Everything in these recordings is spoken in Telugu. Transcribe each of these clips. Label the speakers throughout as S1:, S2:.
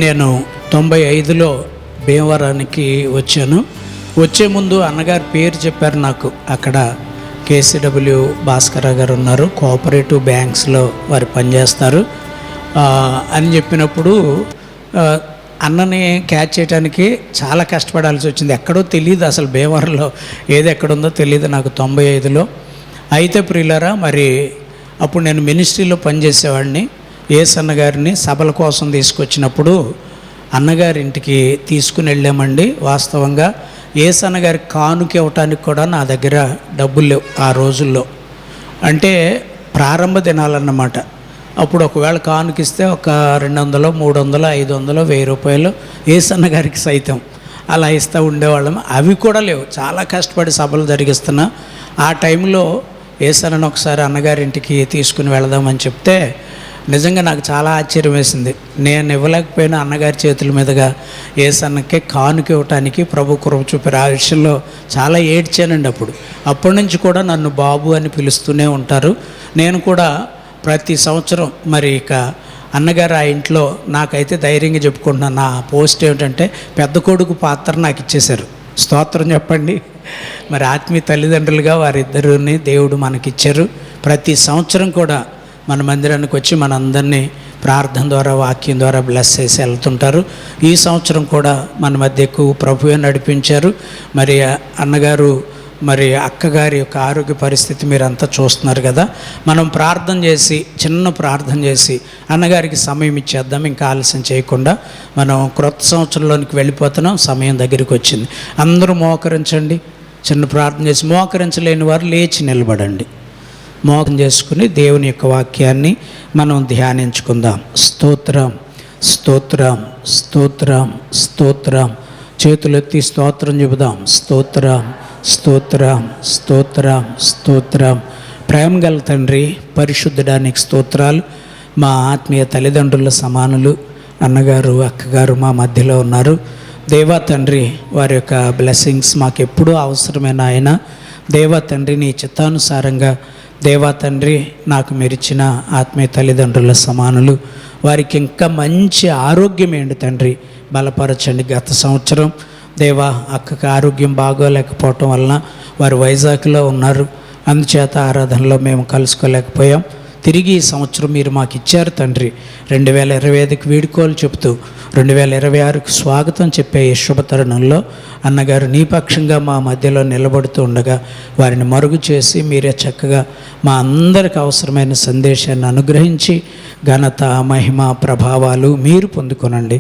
S1: నేను 95లో భీమవరానికి వచ్చాను. వచ్చే ముందు అన్నగారి పేరు చెప్పారు నాకు. అక్కడ కేసీడబ్ల్యూ భాస్కర్ గారు ఉన్నారు, కోఆపరేటివ్ బ్యాంక్స్లో వారు పనిచేస్తారు అని చెప్పినప్పుడు అన్నని క్యాచ్ చేయడానికి చాలా కష్టపడాల్సి వచ్చింది. ఎక్కడో తెలియదు, అసలు భీమవరంలో ఏది ఎక్కడుందో తెలియదు నాకు 95లో. అయితే ప్రియులారా, మరి అప్పుడు నేను మినిస్ట్రీలో పనిచేసేవాడిని. ఏసన్న గారిని సభల కోసం తీసుకొచ్చినప్పుడు అన్నగారింటికి తీసుకుని వెళ్ళామండి. వాస్తవంగా ఏసన్న గారికి కానుక ఇవ్వటానికి కూడా నా దగ్గర డబ్బులు లేవు ఆ రోజుల్లో. అంటే ప్రారంభ దినాలన్నమాట. అప్పుడు ఒకవేళ కానుకిస్తే ఒక 200, 300, 500, 1000 రూపాయలు ఏసన్న గారికి సైతం అలా ఇస్తూ ఉండేవాళ్ళం. అవి కూడా లేవు. చాలా కష్టపడి సభలు జరిగిస్తున్నా. ఆ టైంలో ఏసన్నను ఒకసారి అన్నగారింటికి తీసుకుని వెళదామని చెప్తే నిజంగా నాకు చాలా ఆశ్చర్యం వేసింది. నేను ఇవ్వలేకపోయినా అన్నగారి చేతుల మీదుగా ఏసన్నకే కానుక ఇవ్వటానికి ప్రభు కృప చూపారు. ఆ విషయంలో చాలా ఏడ్చానండి. అప్పటి నుంచి కూడా నన్ను బాబు అని పిలుస్తూనే ఉంటారు. నేను కూడా ప్రతి సంవత్సరం మరి ఇక అన్నగారు ఆ ఇంట్లో నాకైతే ధైర్యంగా చెప్పుకుంటున్నాను. నా పోస్ట్ ఏమిటంటే పెద్ద కొడుకు పాత్ర నాకు ఇచ్చేశారు. స్తోత్రం చెప్పండి. మరి ఆత్మీయ తల్లిదండ్రులుగా వారిద్దరిని దేవుడు మనకిచ్చారు. ప్రతి సంవత్సరం కూడా మన మందిరానికి వచ్చి మనందరినీ ప్రార్థన ద్వారా, వాక్యం ద్వారా బ్లెస్ చేసి వెళ్తుంటారు. ఈ సంవత్సరం కూడా మన మధ్యకు ప్రభువే నడిపించారు. మరి అన్నగారు, మరి అక్కగారి యొక్క ఆరోగ్య పరిస్థితి మీరంతా చూస్తున్నారు కదా. మనం ప్రార్థన చేసి, చిన్న ప్రార్థన చేసి అన్నగారికి సమయం ఇచ్చేద్దాం. ఇంకా ఆలస్యం చేయకుండా మనం క్రొత్త సంవత్సరంలోనికి వెళ్ళిపోతున్నాం. సమయం దగ్గరికి వచ్చింది. అందరూ మోకరించండి. చిన్న ప్రార్థన చేసి, మోకరించలేని వారు లేచి నిలబడండి. మోకం చేసుకుని దేవుని యొక్క వాక్యాన్ని మనం ధ్యానించుకుందాం. స్తోత్రం, స్తోత్రం, స్తోత్రం, స్తోత్రం. చేతులెత్తి స్తోత్రం చెబుదాం. స్తోత్రం, స్తోత్రం, స్తోత్రం, స్తోత్రం. ప్రేమ గల తండ్రి, పరిశుద్ధడానికి స్తోత్రాలు. మా ఆత్మీయ తల్లిదండ్రుల సమానులు అన్నగారు, అక్కగారు మా మధ్యలో ఉన్నారు. దేవా తండ్రి, వారి యొక్క బ్లెస్సింగ్స్ మాకు ఎప్పుడూ అవసరమైన ఆయన. దేవా తండ్రి, నీ చిత్తానుసారంగా దేవా తండ్రి నాకు మెరిచిన ఆత్మీయ తల్లిదండ్రుల సమానులు, వారికి ఇంకా మంచి ఆరోగ్యం ఏంటి తండ్రి, బలపరచండి. గత సంవత్సరం దేవా అక్కకి ఆరోగ్యం బాగోలేకపోవటం వలన వారు వైజాగ్లో ఉన్నారు. అందుచేత ఆరాధనలో మేము కలుసుకోలేకపోయాం. తిరిగి ఈ సంవత్సరం మీరు మాకు ఇచ్చారు తండ్రి. 2025కి వీడుకోలు చెబుతూ 2026కి స్వాగతం చెప్పే ఈ శుభతరుణంలో అన్నగారు నీ పక్షంగా మా మధ్యలో నిలబడుతూ ఉండగా వారిని మరుగు చేసి మీరే చక్కగా మా అందరికి అవసరమైన సందేశాన్ని అనుగ్రహించి ఘనత, మహిమ, ప్రభావాలు మీరు పొందుకొనండి.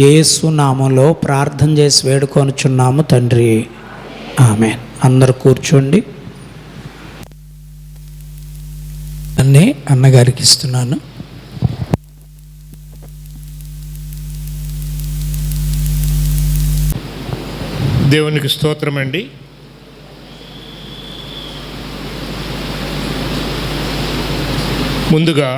S1: యేసు నామములో ప్రార్థన చేసి వేడుకొనుచున్నాము తండ్రి. ఆమేన్. అందరూ కూర్చోండి. అన్నీ అన్నగారికి ఇస్తున్నాను.
S2: దేవునికి స్తోత్రం అండి. ముందుగా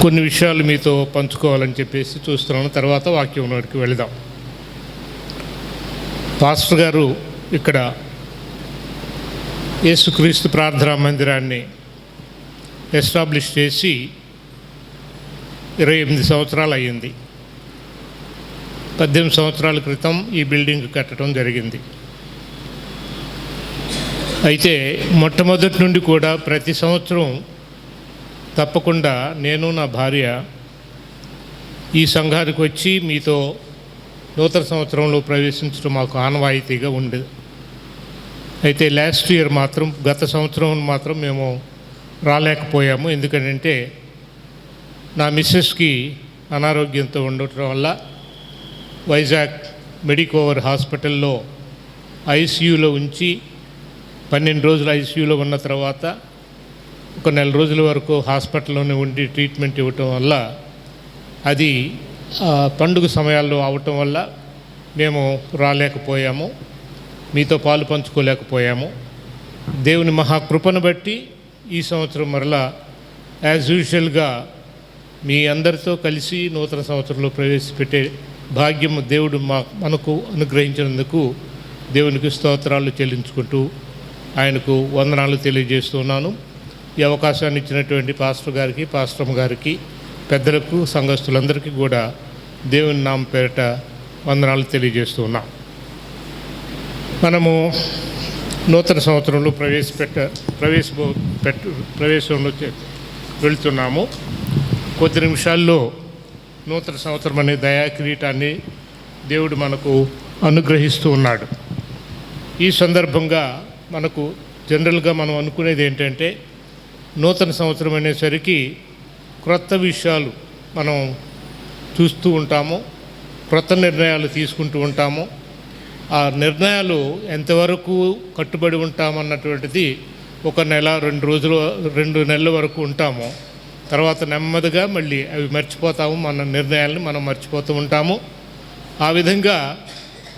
S2: కొన్ని విషయాలు మీతో పంచుకోవాలని చెప్పేసి చూస్తున్నాను. తర్వాత వాక్యంలోకి వెళదాం. పాస్టర్ గారు ఇక్కడ యేసుక్రీస్తు ప్రార్థనా మందిరాన్ని ఎస్టాబ్లిష్ చేసి 28 సంవత్సరాలు అయ్యింది. 18 సంవత్సరాల క్రితం ఈ బిల్డింగ్ కట్టడం జరిగింది. అయితే మొట్టమొదటి నుండి కూడా ప్రతి సంవత్సరం తప్పకుండా నేను, నా భార్య ఈ సంఘానికి వచ్చి మీతో నూతన సంవత్సరంలో ప్రవేశించడం మాకు ఆనవాయితీగా ఉండేది. అయితే లాస్ట్ ఇయర్ మాత్రం, గత సంవత్సరం మాత్రం మేము రాలేకపోయాము. ఎందుకంటే నా మిస్సెస్కి అనారోగ్యంతో ఉండటం వల్ల వైజాగ్ మెడికోవర్ హాస్పిటల్లో ఐసీయూలో ఉంచి 12 రోజులు ఐసీయూలో ఉన్న తర్వాత ఒక 4 రోజుల వరకు హాస్పిటల్లోనే ఉండి ట్రీట్మెంట్ ఇవ్వటం వల్ల అది పండుగ సమయాల్లో అవటం వల్ల మేము రాలేకపోయాము, మీతో పాలు పంచుకోలేకపోయాము. దేవుని మహాకృపను బట్టి ఈ సంవత్సరం మరలా యాజ్ యూజువల్గా మీ అందరితో కలిసి నూతన సంవత్సరంలో ప్రవేశపెట్టే భాగ్యం దేవుడు మనకు అనుగ్రహించినందుకు దేవునికి స్తోత్రాలు చెల్లించుకుంటూ ఆయనకు వందనాలు తెలియజేస్తున్నాను. ఈ అవకాశాన్ని ఇచ్చినటువంటి పాస్టర్ గారికి, పాస్టమ్ గారికి పెద్దలకు సంఘస్థులందరికీ కూడా దేవుని నామ పేరిట వందనాలు తెలియజేస్తూ ఉన్నాం. నూతన సంవత్సరంలో ప్రవేశంలో వెళుతున్నాము. కొద్ది నిమిషాల్లో నూతన సంవత్సరం అనే దయా కిరీటాన్ని దేవుడు మనకు అనుగ్రహిస్తూ ఉన్నాడు. ఈ సందర్భంగా మనకు జనరల్గా మనం అనుకునేది ఏంటంటే, నూతన సంవత్సరం అనేసరికి క్రొత్త విషయాలు మనం చూస్తూ ఉంటాము, క్రొత్త నిర్ణయాలు తీసుకుంటూ ఉంటాము. ఆ నిర్ణయాలు ఎంతవరకు కట్టుబడి ఉంటామన్నటువంటిది ఒక నెల 2 నెలల వరకు ఉంటాము. తర్వాత నెమ్మదిగా మళ్ళీ అవి మర్చిపోతాము, మన నిర్ణయాలను మనం మర్చిపోతూ ఉంటాము. ఆ విధంగా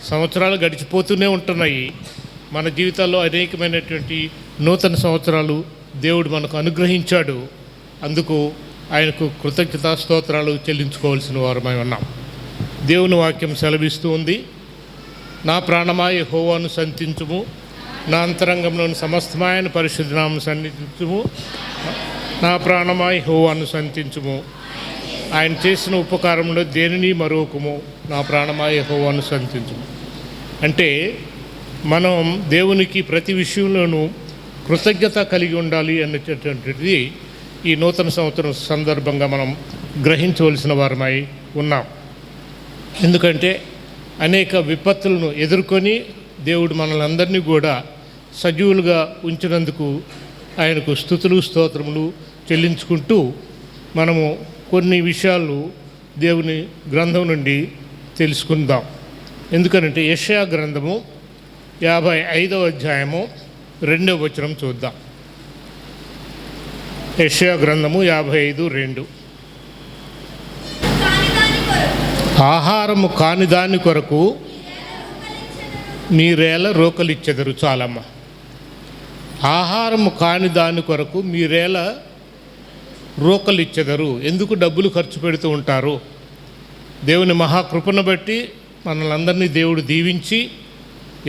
S2: సంవత్సరాలు గడిచిపోతూనే ఉంటున్నాయి. మన జీవితాల్లో అనేకమైనటువంటి నూతన సంవత్సరాలు దేవుడు మనకు అనుగ్రహించాడు. అందుకు ఆయనకు కృతజ్ఞతా స్తోత్రాలు చెల్లించుకోవాల్సిన వారమై ఉన్నాం. దేవుని వాక్యం సెలవిస్తూ ఉంది, నా ప్రాణమా యెహోవాను సంతించుము, నా అంతరంగంలోని సమస్తమాయన పరిశుద్ధ నామమును సన్నిధించుము. నా ప్రాణమా యెహోవాను సంతించుము, ఆయన చేసిన ఉపకారంలో దేనిని మరొకము. నా ప్రాణమా యెహోవాను సంతించుము అంటే మనం దేవునికి ప్రతి విషయంలోనూ కృతజ్ఞత కలిగి ఉండాలి అనేటటువంటిది ఈ నూతన సంవత్సరం సందర్భంగా మనం గ్రహించవలసిన వారమై ఉన్నాం. ఎందుకంటే అనేక విపత్తులను ఎదుర్కొని దేవుడు మనల్ని అందరినీ కూడా సజీవులుగా ఉంచినందుకు ఆయనకు స్తుతులు స్తోత్రములు చెల్లించుకుంటూ మనము కొన్ని విషయాలు దేవుని గ్రంథం నుండి తెలుసుకుందాం. ఎందుకనంటే యెషయా గ్రంథము 55వ అధ్యాయము 2వ వచనం చూద్దాం. యెషయా గ్రంథము 55:2. ఆహారము కాని దాని కొరకు మీరేల రోకలిచ్చెదరు. చాలమ్మ. ఆహారము కాని దాని కొరకు మీరేల రోకలిచ్చెదరు. ఎందుకు డబ్బులు ఖర్చు పెడుతూ ఉంటారు? దేవుని మహాకృపను బట్టి మనల్ని అందరినీ దేవుడు దీవించి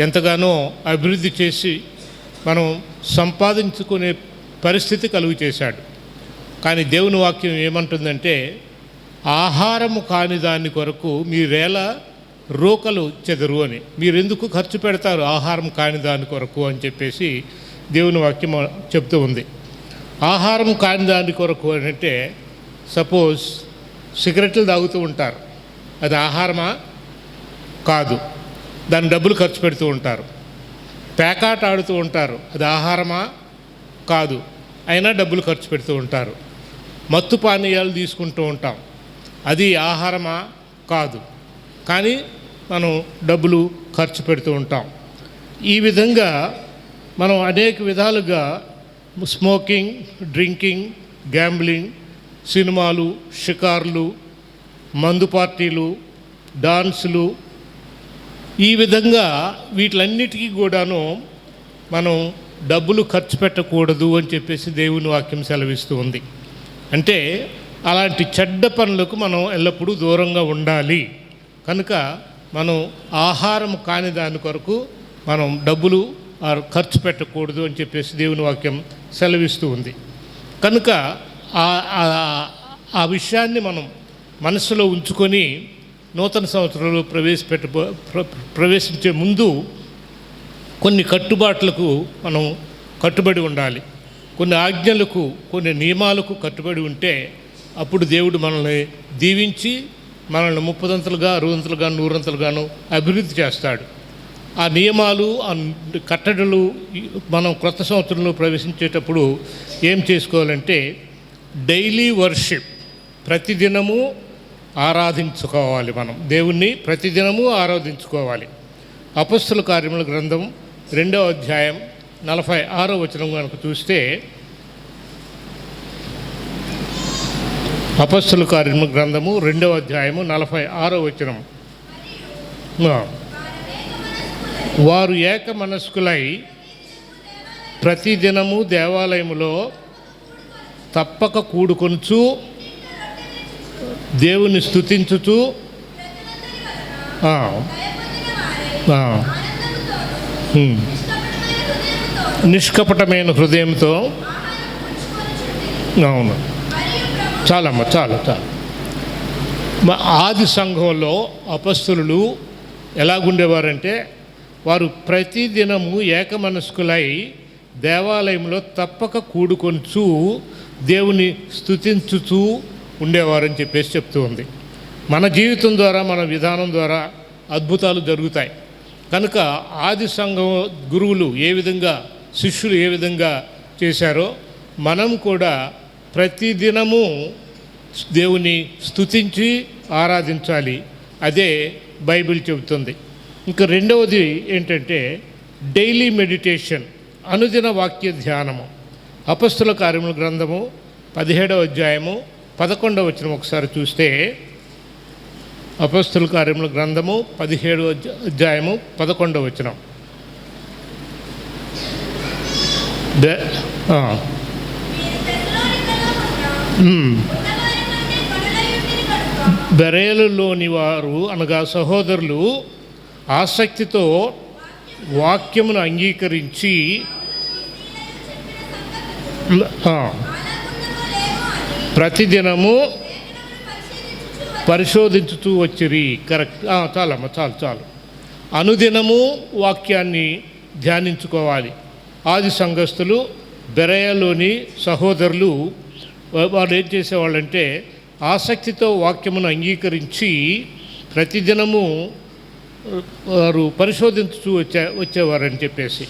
S2: ఎంతగానో అభివృద్ధి చేసి మనం సంపాదించుకునే పరిస్థితి కలుగు చేశాడు. కానీ దేవుని వాక్యం ఏమంటుందంటే, ఆహారము కాని దాని కొరకు మీరేలా రోకలు చెదరు అని. మీరెందుకు ఖర్చు పెడతారు ఆహారం కాని దాని కొరకు అని చెప్పేసి దేవుని వాక్యం చెప్తూ ఉంది. ఆహారం కాని దాని కొరకు అని అంటే, సపోజ్ సిగరెట్లు తాగుతూ ఉంటారు, అది ఆహారమా? కాదు, దాని డబ్బులు ఖర్చు పెడుతూ ఉంటారు. పేకాట ఆడుతూ ఉంటారు, అది ఆహారమా? కాదు, అయినా డబ్బులు ఖర్చు పెడుతూ ఉంటారు. మత్తు పానీయాలు తీసుకుంటూ ఉంటాం, అది ఆహారమా? కాదు, కానీ మనం డబ్బులు ఖర్చు పెడుతూ ఉంటాం. ఈ విధంగా మనం అనేక విధాలుగా స్మోకింగ్, డ్రింకింగ్, గ్యాంబ్లింగ్, సినిమాలు, షికార్లు, మందు పార్టీలు, డాన్సులు, ఈ విధంగా వీటిలన్నిటికీ కూడాను మనం డబ్బులు ఖర్చు పెట్టకూడదు అని చెప్పేసి దేవుని వాక్యం సెలవిస్తూ ఉంది. అంటే అలాంటి చెడ్డ పనులకు మనం ఎల్లప్పుడూ దూరంగా ఉండాలి. కనుక మనం ఆహారం కాని దాని కొరకు మనం డబ్బులు ఖర్చు పెట్టకూడదు అని చెప్పేసి దేవుని వాక్యం సెలవిస్తూ ఉంది. కనుక ఆ విషయాన్ని మనం మనసులో ఉంచుకొని నూతన సంవత్సరంలో ప్రవేశించే ముందు కొన్ని కట్టుబాట్లకు మనం కట్టుబడి ఉండాలి. కొన్ని ఆజ్ఞలకు, కొన్ని నియమాలకు కట్టుబడి ఉంటే అప్పుడు దేవుడు మనల్ని దీవించి మనల్ని 30 60 100 అభివృద్ధి చేస్తాడు. ఆ నియమాలు, ఆ కట్టడలు మనం క్రొత్త సంవత్సరంలో ప్రవేశించేటప్పుడు ఏం చేసుకోవాలంటే, డైలీ వర్షిప్, ప్రతిదినము ఆరాధించుకోవాలి. మనం దేవుణ్ణి ప్రతిదినము ఆరాధించుకోవాలి. అపొస్తలుల కార్యముల గ్రంథం 2వ అధ్యాయం 46వ వచనం కనుక చూస్తే, అపొస్తలుల కార్యముల గ్రంథము 2వ అధ్యాయము 46వ వచనం, వారు ఏక మనస్కులై ప్రతిదినము దేవాలయములో తప్పక కూడుకొనుచు దేవుని స్తుతించుచు నిష్కపటమైన హృదయంతో. అవును, చాలమ్మా, చాలు. ఆది సంఘంలో అపస్తులు ఎలాగుండేవారంటే వారు ప్రతిదినము ఏకమనస్కులై దేవాలయంలో తప్పక కూడుకొనుచు దేవుని స్తుతించుతూ ఉండేవారని చెప్పేసి చెప్తూ ఉంది. మన జీవితం ద్వారా, మన విధానం ద్వారా అద్భుతాలు జరుగుతాయి. కనుక ఆది సంఘం గురువులు ఏ విధంగా, శిష్యులు ఏ విధంగా చేశారో మనం కూడా ప్రతిదినము దేవుని స్తుతించి ఆరాధించాలి. అదే బైబిల్ చెబుతుంది. ఇంకా రెండవది ఏంటంటే డైలీ మెడిటేషన్, అనుదిన వాక్య ధ్యానము. అపస్తుల కార్యముల గ్రంథము 17వ అధ్యాయము 11వ వచనం ఒకసారి చూస్తే, అపస్తుల కార్యముల గ్రంథము 17వ అధ్యాయము 11వ వచనం. బెరేలులోని వారు అనగా సహోదరులు ఆసక్తితో వాక్యమును అంగీకరించి ప్రతిదినము పరిశోధించుతూ వచ్చిరి. కరెక్ట్, చాలమ్మా, చాలు. అనుదినము వాక్యాన్ని ధ్యానించుకోవాలి. ఆది సంఘస్థులు బెరయలోని సహోదరులు వాళ్ళు ఏం చేసేవాళ్ళంటే ఆసక్తితో వాక్యమును అంగీకరించి ప్రతిదినము వారు పరిశోధించుతూ వచ్చేవారని చెప్పేసి,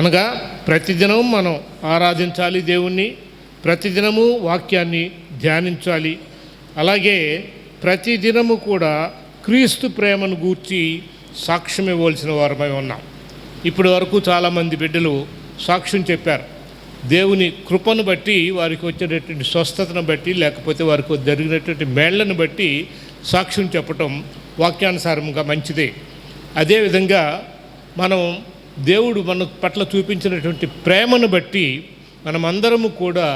S2: అనగా ప్రతిదినం మనం ఆరాధించాలి దేవుణ్ణి, ప్రతిదినము వాక్యాన్ని ధ్యానించాలి. అలాగే ప్రతిదినము కూడా క్రీస్తు ప్రేమను గూర్చి సాక్ష్యం ఇవ్వాల్సిన వారమై ఉన్నాం. ఇప్పటి వరకు చాలామంది బిడ్డలు సాక్ష్యం చెప్పారు. దేవుని కృపను బట్టి, వారికి వచ్చేటటువంటి స్వస్థతను బట్టి, లేకపోతే వారికి జరిగినటువంటి మేళ్లను బట్టి సాక్ష్యం చెప్పటం వాక్యానుసారంగా మంచిదే. అదేవిధంగా మనం దేవుడు మన పట్ల చూపించినటువంటి ప్రేమను బట్టి మనమందరము కూడా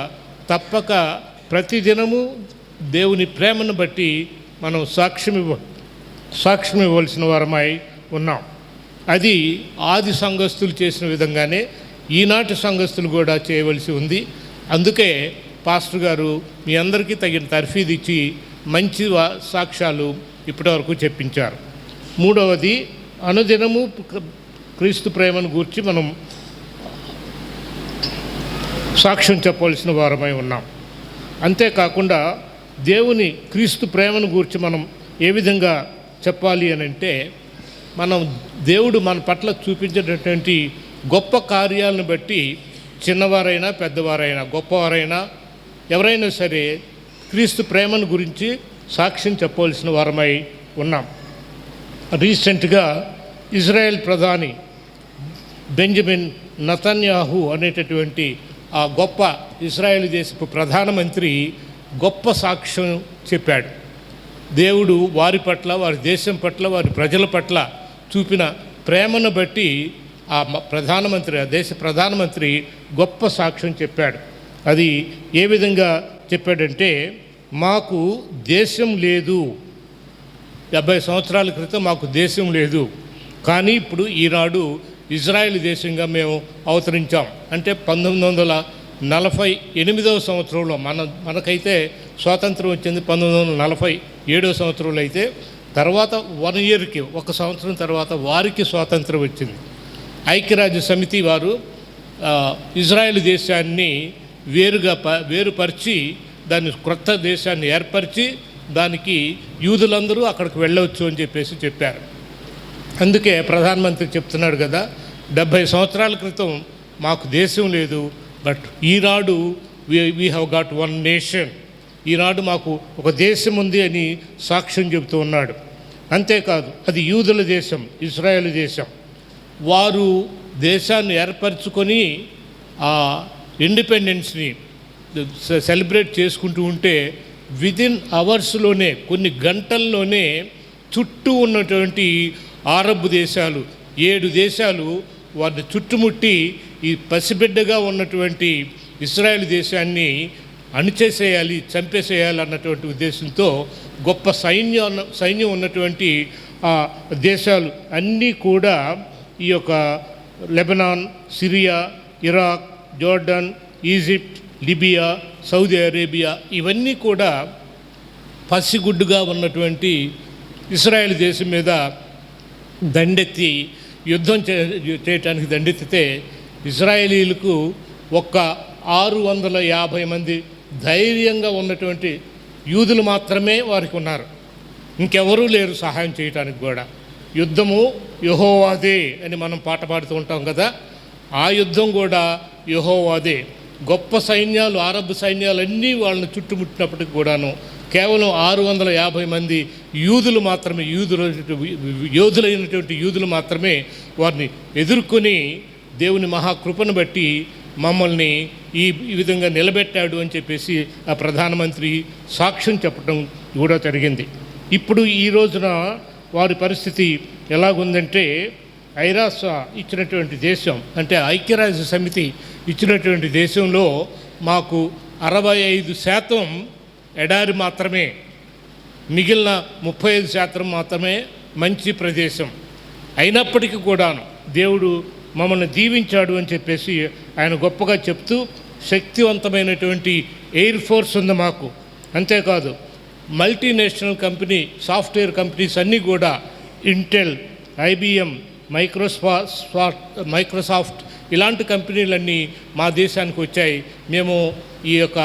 S2: తప్పక ప్రతిదినము దేవుని ప్రేమను బట్టి మనం సాక్ష్యం ఇవ్వాల్సిన వారమై ఉన్నాం. అది ఆది సంఘస్థులు చేసిన విధంగానే ఈనాటి సంఘస్థులు కూడా చేయవలసి ఉంది. అందుకే పాస్టర్ గారు మీ అందరికీ తగిన తర్ఫీదు ఇచ్చి మంచి సాక్ష్యాలు ఇప్పటివరకు చెప్పించారు. మూడవది, అనుదినము క్రీస్తు ప్రేమను గూర్చి మనం సాక్ష్యం చెప్పవలసిన వారమై ఉన్నాం. అంతేకాకుండా దేవుని క్రీస్తు ప్రేమను గూర్చి మనం ఏ విధంగా చెప్పాలి అని అంటే, మనం దేవుడు మన పట్ల చూపించేటటువంటి గొప్ప కార్యాలను బట్టి చిన్నవారైనా పెద్దవారైనా గొప్పవారైనా ఎవరైనా సరే క్రీస్తు ప్రేమను గురించి సాక్ష్యం చెప్పవలసిన వారమై ఉన్నాం. రీసెంట్గా ఇజ్రాయెల్ ప్రధాని బెంజమిన్ నెతన్యాహు అనేటటువంటి ఆ గొప్ప ఇజ్రాయెల్ దేశపు ప్రధానమంత్రి గొప్ప సాక్ష్యం చెప్పాడు. దేవుడు వారి పట్ల, వారి దేశం పట్ల, వారి ప్రజల పట్ల చూపిన ప్రేమను బట్టి ఆ దేశ ప్రధానమంత్రి గొప్ప సాక్ష్యం చెప్పాడు. అది ఏ విధంగా చెప్పాడంటే, మాకు దేశం లేదు, 70 సంవత్సరాల క్రితం మాకు దేశం లేదు, కానీ ఇప్పుడు ఈనాడు ఇజ్రాయెల్ దేశంగా మేము అవతరించాం. అంటే 1948వ సంవత్సరంలో మనకైతే స్వాతంత్రం వచ్చింది 1947వ సంవత్సరంలో అయితే, తర్వాత 1 ఇయర్కి 1 సంవత్సరం తర్వాత వారికి స్వాతంత్రం వచ్చింది. ఐక్యరాజ్య సమితి వారు ఇజ్రాయెల్ దేశాన్ని వేరుపరిచి దాన్ని క్రొత్త దేశాన్ని ఏర్పరిచి దానికి యూదులందరూ అక్కడికి వెళ్ళవచ్చు అని చెప్పారు. అందుకే ప్రధానమంత్రి చెప్తున్నాడు కదా, 70 సంవత్సరాల క్రితం మాకు దేశం లేదు, బట్ ఈనాడు we have got one nation, ఈనాడు మాకు ఒక దేశం ఉంది అని సాక్ష్యం చెబుతూ ఉన్నాడు. అంతేకాదు, అది యూదుల దేశం, ఇజ్రాయెల్ దేశం. వారు దేశాన్ని ఏర్పరచుకొని ఆ ఇండిపెండెన్స్ని సెలబ్రేట్ చేసుకుంటూ ఉంటే విదిన్ అవర్స్లోనే, కొన్ని గంటల్లోనే చుట్టూ ఉన్నటువంటి అరబ్ దేశాలు 7 దేశాలు వారిని చుట్టుముట్టి ఈ పసిబిడ్డగా ఉన్నటువంటి ఇజ్రాయెల్ దేశాన్ని అణిచేసేయాలి, చంపేసేయాలి అన్నటువంటి ఉద్దేశంతో గొప్ప సైన్యం ఉన్నటువంటి ఆ దేశాలు అన్నీ కూడా ఈ యొక్క Lebanon, Syria, Iraq, Jordan, Egypt, Libya, Saudi Arabia ఇవన్నీ కూడా పసిగుడ్డుగా ఉన్నటువంటి ఇశ్రాయేల్ దేశం మీద దండెత్తి యుద్ధం చేయటానికి దండెత్తితే ఇశ్రాయేలీలకు ఒక్క 650 మంది ధైర్యంగా ఉన్నటువంటి యూదులు మాత్రమే వారికి ఉన్నారు. ఇంకెవరూ లేరు సహాయం చేయటానికి కూడా. యుద్ధము యెహోవాదే అని మనం పాట పాడుతూ ఉంటాం కదా, ఆ యుద్ధం కూడా యెహోవాదే. గొప్ప సైన్యాలు, అరబ్ సైన్యాలన్నీ వాళ్ళని చుట్టుముట్టినప్పటికి కూడాను కేవలం 650 మంది యూదులు మాత్రమే, యోధులైనటువంటి యూదులు మాత్రమే వారిని ఎదుర్కొని దేవుని మహాకృపను బట్టి మమ్మల్ని ఈ విధంగా నిలబెట్టాడు అని చెప్పేసి ఆ ప్రధానమంత్రి సాక్ష్యం చెప్పడం కూడా జరిగింది. ఇప్పుడు ఈ రోజున వారి పరిస్థితి ఎలాగుందంటే, ఐరాస ఇచ్చినటువంటి దేశం, అంటే ఐక్యరాజ్య సమితి ఇచ్చినటువంటి దేశంలో మాకు 65% ఎడారి మాత్రమే, మిగిలిన 35% మాత్రమే మంచి ప్రదేశం. అయినప్పటికీ కూడాను దేవుడు మమ్మల్ని దీవించాడు అని చెప్పేసి ఆయన గొప్పగా చెప్తూ, శక్తివంతమైనటువంటి ఎయిర్ ఫోర్స్ ఉంది మాకు. అంతేకాదు మల్టీనేషనల్ కంపెనీ, సాఫ్ట్వేర్ కంపెనీస్ అన్నీ కూడా ఇంటెల్, IBM, మైక్రోసాఫ్ట్ ఇలాంటి కంపెనీలన్నీ మా దేశానికి వచ్చాయి. మేము ఈ యొక్క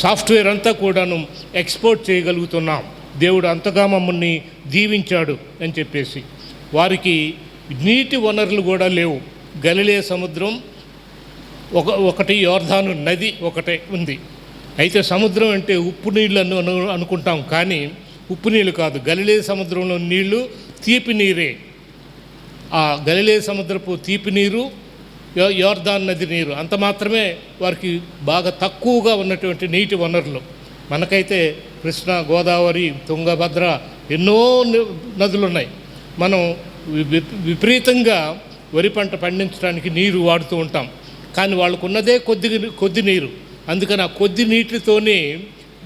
S2: సాఫ్ట్వేర్ అంతా కూడాను ఎక్స్పోర్ట్ చేయగలుగుతున్నాం. దేవుడు అంతగా మమ్మల్ని దీవించాడు అని చెప్పేసి. వారికి నీటి వనరులు కూడా లేవు. గలిలే సముద్రం ఒకటి, యోర్దాను నది ఒకటే ఉంది. అయితే సముద్రం అంటే ఉప్పు నీళ్ళు అనుకుంటాం, కానీ ఉప్పు నీళ్ళు కాదు. గలిలే సముద్రంలో నీళ్లు తీపి నీరే. ఆ గలిలే సముద్రపు తీపి నీరు, యోర్దాన్ నది నీరు అంత మాత్రమే వారికి బాగా తక్కువగా ఉన్నటువంటి నీటి వనరులు. మనకైతే కృష్ణ, గోదావరి, తుంగభద్ర ఎన్నో నదులు ఉన్నాయి. మనం విపరీతంగా వరి పంట పండించడానికి నీరు వాడుతూ ఉంటాం, కానీ వాళ్ళకు ఉన్నదే కొద్ది నీరు. అందుకని ఆ కొద్ది నీటితోనే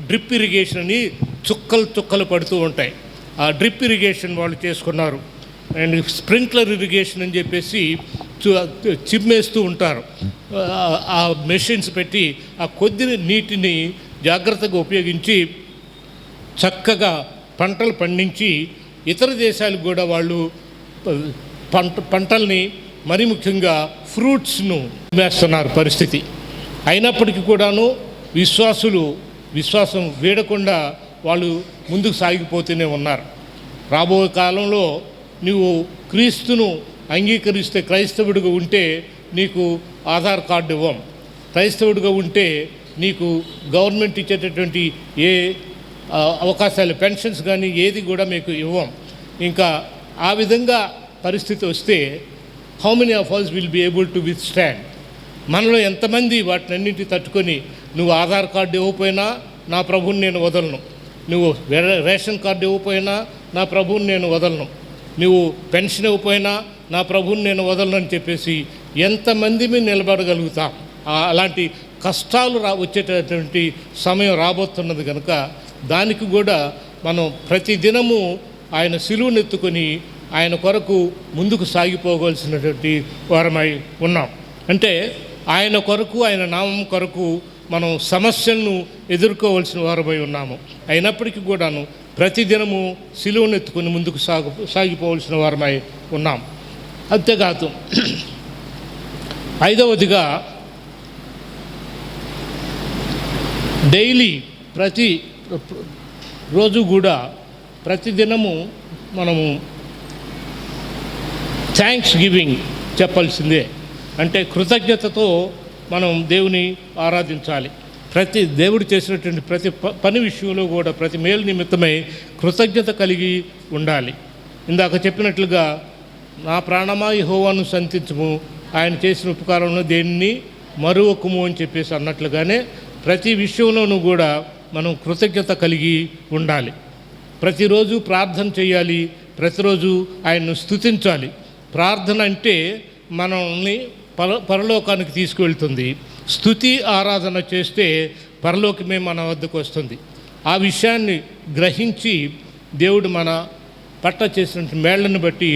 S2: డ్రిప్ ఇరిగేషన్ అని చుక్కలు పడుతూ ఉంటాయి. ఆ డ్రిప్ ఇరిగేషన్ వాళ్ళు చేసుకున్నారు. అండ్ స్ప్రింక్లర్ ఇరిగేషన్ అని చెప్పేసి చిమ్మేస్తూ ఉంటారు. ఆ మెషిన్స్ పెట్టి ఆ కొద్ది నీటిని జాగ్రత్తగా ఉపయోగించి చక్కగా పంటలు పండించి ఇతర దేశాలకు కూడా వాళ్ళు పంటల్ని, మరి ముఖ్యంగా ఫ్రూట్స్ను వేస్తున్నారు పరిస్థితి. అయినప్పటికీ కూడాను విశ్వాసం వీడకుండా వాళ్ళు ముందుకు సాగిపోతూనే ఉన్నారు. రాబోయే కాలంలో నువ్వు క్రీస్తును అంగీకరిస్తే, క్రైస్తవుడిగా ఉంటే నీకు ఆధార్ కార్డు ఇవ్వం, క్రైస్తవుడిగా ఉంటే నీకు గవర్నమెంట్ ఇచ్చేటటువంటి ఏ అవకాశాలు, పెన్షన్స్ కానీ ఏది కూడా మీకు ఇవ్వం. ఇంకా ఆ విధంగా పరిస్థితి వస్తే how many of us will be able to with stand? మనలో ఎంతమంది వాటినన్నింటినీ తట్టుకొని, నువ్వు ఆధార్ కార్డు ఇవ్వకపోయినా నా ప్రభువుని నేను వదలను, నువ్వు రేషన్ కార్డు ఇవ్వకపోయినా నా ప్రభువుని నేను వదలను, నువ్వు పెన్షన్ ఇవ్వకపోయినా నా ప్రభువుని నేను వదలను అని చెప్పేసి ఎంతమంది మీద నిలబడగలుగుతాం? అలాంటి కష్టాలు వచ్చేటటువంటి సమయం రాబోతున్నది కనుక దానికి కూడా మనం ప్రతిదినము ఆయన సిలువనెత్తుకొని ఆయన కొరకు ముందుకు సాగిపోవలసినటువంటి వారమై ఉన్నాం. అంటే ఆయన కొరకు, ఆయన నామం కొరకు మనం సమస్యలను ఎదుర్కోవలసిన వారమై ఉన్నాము. అయినప్పటికీ కూడాను ప్రతిదినము సిలువనెత్తుకొని ముందుకు సాగిపోవలసిన వారమై ఉన్నాం. అంతేకాదు ఐదవదిగా డైలీ ప్రతి రోజు కూడా ప్రతిదినము మనము థ్యాంక్స్ గివింగ్ చెప్పాల్సిందే. అంటే కృతజ్ఞతతో మనం దేవుని ఆరాధించాలి. దేవుడు చేసినటువంటి ప్రతి పని విషయంలో కూడా, ప్రతి మేలు నిమిత్తమై కృతజ్ఞత కలిగి ఉండాలి. ఇందాక చెప్పినట్లుగా నా ప్రాణమా యెహోవాను సంతించుము, ఆయన చేసిన ఉపకారంలో దేనిని మరువకుము అని చెప్పేసి అన్నట్లుగానే ప్రతి విషయంలోనూ కూడా మనం కృతజ్ఞత కలిగి ఉండాలి. ప్రతిరోజు ప్రార్థన చేయాలి, ప్రతిరోజు ఆయన్ను స్తుతించాలి. ప్రార్థన అంటే మనల్ని పరలోకానికి తీసుకువెళ్తుంది. స్తుతి ఆరాధన చేస్తే పరలోకమే మన వద్దకు వస్తుంది. ఆ విషయాన్ని గ్రహించి దేవుడు మన పట్ల చేసినటువంటి మేళ్లను బట్టి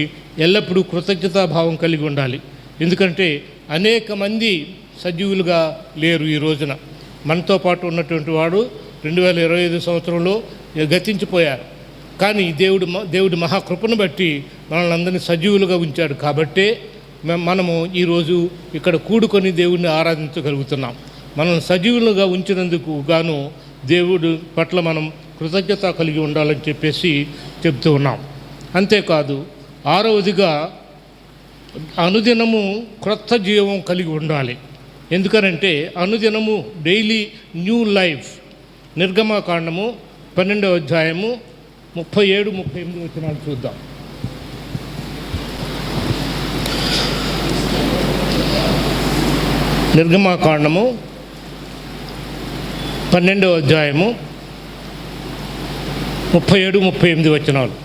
S2: ఎల్లప్పుడూ కృతజ్ఞతాభావం కలిగి ఉండాలి. ఎందుకంటే అనేక మంది సజీవులుగా లేరు ఈ రోజున. మనతో పాటు ఉన్నటువంటి వాడు 2025 సంవత్సరంలో గతించిపోయారు. కానీ దేవుడి మహాకృపను బట్టి మనల్ని అందరినీ సజీవులుగా ఉంచాడు. కాబట్టే మనము ఈరోజు ఇక్కడ కూడుకొని దేవుడిని ఆరాధించగలుగుతున్నాం. మనల్ని సజీవులుగా ఉంచినందుకు గాను దేవుడి పట్ల మనం కృతజ్ఞత కలిగి ఉండాలని చెప్పేసి చెప్తూ ఉన్నాం. అంతేకాదు, 6వదిగా అనుదినము క్రొత్త జీవం కలిగి ఉండాలి. ఎందుకనంటే అనుదినము డైలీ న్యూ లైఫ్. నిర్గమకాండము 12వ అధ్యాయము 37-38 వచనాలు చూద్దాం. నిర్గమకాండము 12వ అధ్యాయము 37-38 వచనాలు.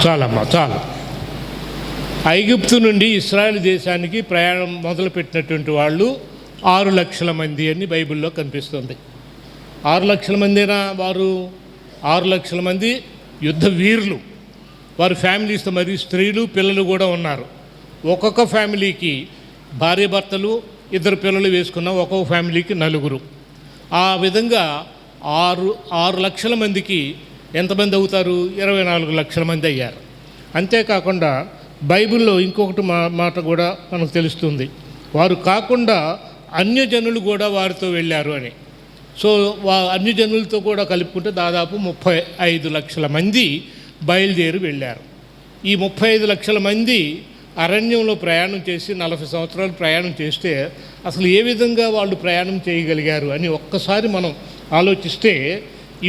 S2: చాలమ్మా, చాలు. ఐగుప్తు నుండి ఇశ్రాయేలు దేశానికి ప్రయాణం మొదలుపెట్టినటువంటి వాళ్ళు 6 లక్షల మంది అని బైబిల్లో కనిపిస్తుంది. 6 లక్షల మందినా వారు? 6 లక్షల మంది యుద్ధ వీరులు. వారి ఫ్యామిలీస్తో, మరి స్త్రీలు పిల్లలు కూడా ఉన్నారు. ఒక్కొక్క ఫ్యామిలీకి భార్యాభర్తలు 2 పిల్లలు వేసుకున్న ఒక్కొక్క ఫ్యామిలీకి 4. ఆ విధంగా 6 లక్షల మందికి ఎంతమంది అవుతారు? 24 లక్షల మంది అయ్యారు. అంతేకాకుండా బైబిల్లో ఇంకొకటి మాట కూడా మనకు తెలుస్తుంది. వారు కాకుండా అన్యజనులు కూడా వారితో వెళ్ళారు అని. సో అన్యజనులతో కూడా కలుపుకుంటే దాదాపు 35 లక్షల మంది బయలుదేరి వెళ్ళారు. ఈ 35 లక్షల మంది అరణ్యంలో ప్రయాణం చేసి 40 సంవత్సరాలు ప్రయాణం చేస్తే అసలు ఏ విధంగా వాళ్ళు ప్రయాణం చేయగలిగారు అని ఒక్కసారి మనం ఆలోచిస్తే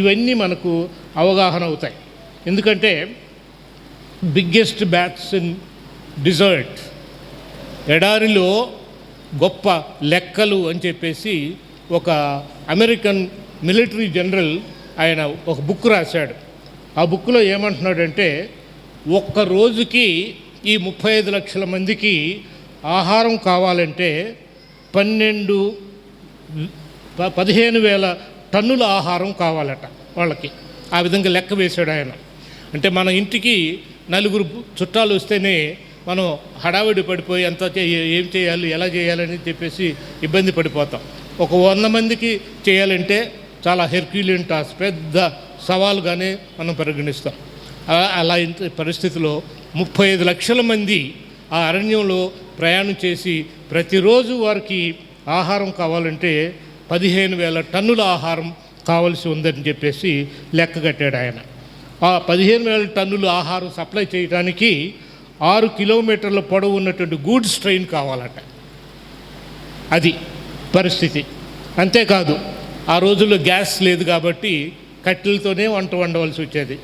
S2: ఇవన్నీ మనకు అవగాహన అవుతాయి. ఎందుకంటే బిగ్గెస్ట్ బ్యాట్స్ ఇన్ డిజర్ట్, ఎడారిలో గొప్ప లెక్కలు అని చెప్పేసి ఒక అమెరికన్ మిలిటరీ జనరల్ ఆయన ఒక బుక్ రాశాడు. ఆ బుక్లో ఏమంటున్నాడంటే, ఒక్క రోజుకి ఈ 35 లక్షల మందికి ఆహారం కావాలంటే 15,000 టన్నుల ఆహారం కావాలట వాళ్ళకి. ఆ విధంగా లెక్క వేశాడు ఆయన. అంటే మన ఇంటికి 4 చుట్టాలు వస్తేనే మనం హడావిడి పడిపోయి ఏం చేయాలి, ఎలా చేయాలని చెప్పేసి ఇబ్బంది పడిపోతాం. ఒక 100 మందికి చేయాలంటే చాలా హెర్క్యులియన్ టాస్క్, పెద్ద సవాలుగానే మనం పరిగణిస్తాం. అలా పరిస్థితిలో 35 లక్షల మంది ఆ అరణ్యంలో ప్రయాణం చేసి ప్రతిరోజు వారికి ఆహారం కావాలంటే 15,000 టన్నుల ఆహారం కావలసి ఉందని చెప్పేసి లెక్క కట్టాడు ఆయన. ఆ 15,000 టన్నుల ఆహారం సప్లై చేయడానికి 6 కిలోమీటర్ల పొడవు ఉన్నటువంటి గూడ్స్ ట్రైన్ కావాలట. అది పరిస్థితి. అంతేకాదు, ఆ రోజుల్లో గ్యాస్ లేదు కాబట్టి కట్టెలతోనే వంట వండవలసి వచ్చేది.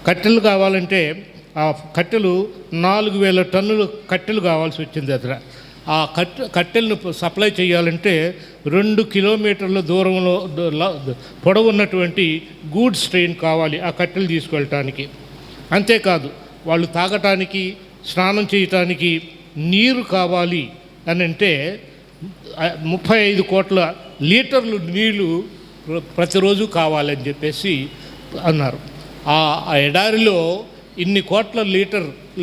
S2: కట్టెలు కావాలంటే ఆ కట్టెలు 4,000 టన్నులు కట్టెలు కావాల్సి వచ్చింది. అక్కడ ఆ కట్టెలను సప్లై చేయాలంటే 2 కిలోమీటర్ల దూరంలో పొడవు ఉన్నటువంటి గూడ్స్ ట్రైన్ కావాలి ఆ కట్టెలు తీసుకెళ్ళటానికి. అంతేకాదు, వాళ్ళు తాగటానికి, స్నానం చేయటానికి నీరు కావాలి అని అంటే 35 కోట్ల లీటర్లు నీళ్లు ప్రతిరోజు కావాలని చెప్పేసి అన్నారు. ఆ ఎడారిలో ఇన్ని కోట్ల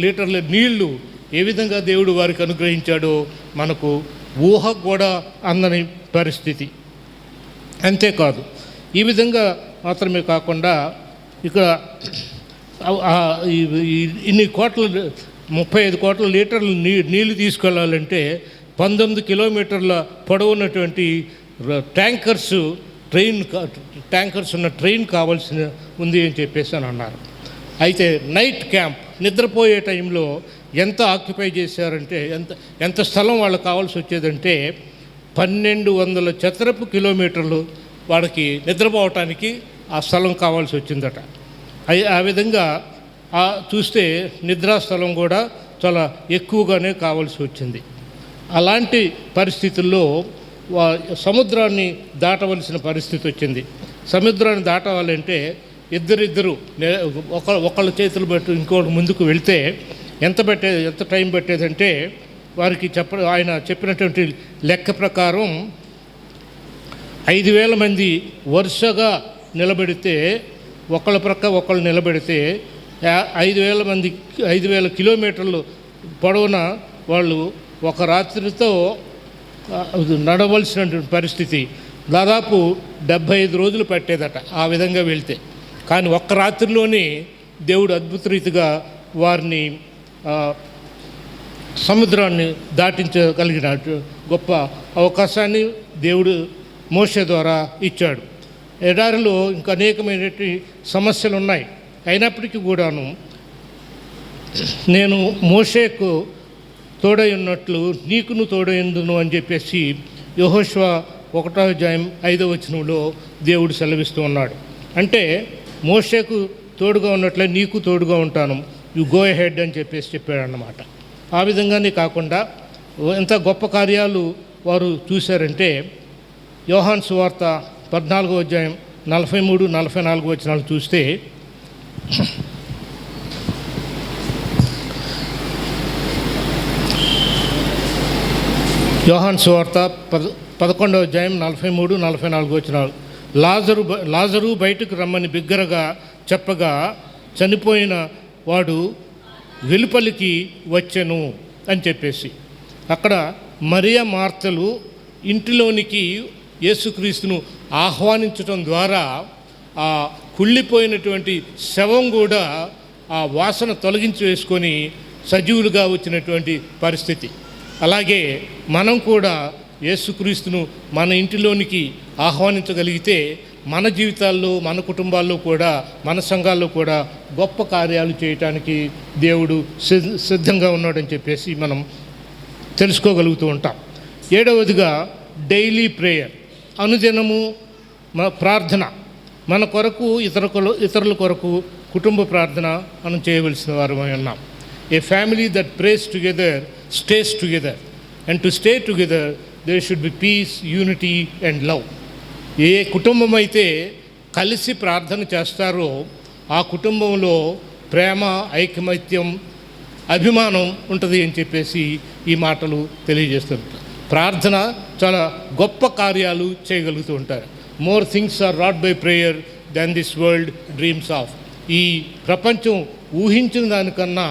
S2: లీటర్ల నీళ్లు ఏ విధంగా దేవుడు వారికి అనుగ్రహించాడో మనకు ఊహ కూడా అందని పరిస్థితి. అంతేకాదు, ఈ విధంగా మాత్రమే కాకుండా ఇక ఇన్ని 35 కోట్ల లీటర్లు నీళ్లు తీసుకెళ్ళాలంటే 19 కిలోమీటర్ల పొడవున్నటువంటి ట్యాంకర్స్ ఉన్న ట్రైన్ కావాల్సిన ఉంది అని చెప్పేసి అని అన్నారు. అయితే నైట్ క్యాంప్, నిద్రపోయే టైంలో ఎంత ఆక్యుపై చేశారంటే, ఎంత స్థలం వాళ్ళకి కావాల్సి వచ్చేదంటే 1,200 చదరపు కిలోమీటర్లు వాళ్ళకి నిద్రపోవటానికి ఆ స్థలం కావాల్సి వచ్చిందట. ఆ విధంగా చూస్తే నిద్రా స్థలం కూడా చాలా ఎక్కువగానే కావాల్సి వచ్చింది. అలాంటి పరిస్థితుల్లో సముద్రాన్ని దాటవలసిన పరిస్థితి వచ్చింది. సముద్రాన్ని దాటవాలంటే ఇద్దరు ఒకళ్ళ చేతులు పెట్టి ఇంకోటి ముందుకు వెళ్తే ఎంత టైం పట్టేదంటే వారికి ఆయన చెప్పినటువంటి లెక్క ప్రకారం 5,000 మంది వరుసగా నిలబెడితే, ఒకళ్ళ ప్రక్క ఒకళ్ళు నిలబెడితే 5,000 కిలోమీటర్లు పొడవున వాళ్ళు ఒక రాత్రితో నడవలసినటువంటి పరిస్థితి. దాదాపు 75 రోజులు పట్టేదట ఆ విధంగా వెళ్తే. కానీ ఒక్క రాత్రిలోనే దేవుడు అద్భుత రీతిగా వారిని సముద్రాన్ని దాటించగలిగిన గొప్ప అవకాశాన్ని దేవుడు మోషే ద్వారా ఇచ్చాడు. ఎడారిలో ఇంకా అనేకమైనటువంటి సమస్యలు ఉన్నాయి. అయినప్పటికీ కూడాను నేను మోషేకు తోడై ఉన్నట్లు నీకును తోడైందును అని చెప్పేసి యెహోషువ 1:5 దేవుడు సెలవిస్తూ ఉన్నాడు. అంటే మోషేకు తోడుగా ఉన్నట్లే నీకు తోడుగా ఉంటాను, యు గో అహెడ్ అని చెప్పేసి చెప్పాడు అన్నమాట. ఆ విధంగానే కాకుండా ఎంత గొప్ప కార్యాలు వారు చూశారంటే యోహాను సువార్త 14:43-44 చూస్తే యోహాను సువార్త 11:43-44 లాజరు బయటకు రమ్మని బిగ్గరగా చెప్పగా చనిపోయిన వాడు వెలుపలికి వచ్చెను అని చెప్పేసి అక్కడ మరియా మార్తలు ఇంటిలోనికి యేసుక్రీస్తును ఆహ్వానించడం ద్వారా ఆ కుళ్ళిపోయినటువంటి శవం కూడా ఆ వాసన తొలగించి వేసుకొని సజీవులుగా వచ్చినటువంటి పరిస్థితి. అలాగే మనం కూడా యేసుక్రీస్తును మన ఇంటిలోనికి ఆహ్వానించగలిగితే మన జీవితాల్లో, మన కుటుంబాల్లో కూడా, మన సంఘాల్లో కూడా గొప్ప కార్యాలు చేయటానికి దేవుడు సిద్ధంగా ఉన్నాడని చెప్పేసి మనం తెలుసుకోగలుగుతూ ఉంటాం. 7వదిగా డైలీ ప్రేయర్, అనుదినము ప్రార్థన. మన కొరకు, ఇతరుల కొరకు కుటుంబ ప్రార్థన మనం చేయవలసిన వారమై ఉన్నాం. A family that prays together stays together, and to stay together there should be peace, unity and love. ఏ కుటుంబం అయితే కలిసి ప్రార్థన చేస్తారో ఆ కుటుంబంలో ప్రేమ, ఐకమత్యం, అభిమానం ఉంటుంది అని చెప్పేసి ఈ మాటలు తెలియజేస్తుంటారు. ప్రార్థన చాలా గొప్ప కార్యాలు చేయగలుగుతూ ఉంటారు. More things are wrought by prayer than this world dreams of. ఈ ప్రపంచం ఊహించిన దానికన్నా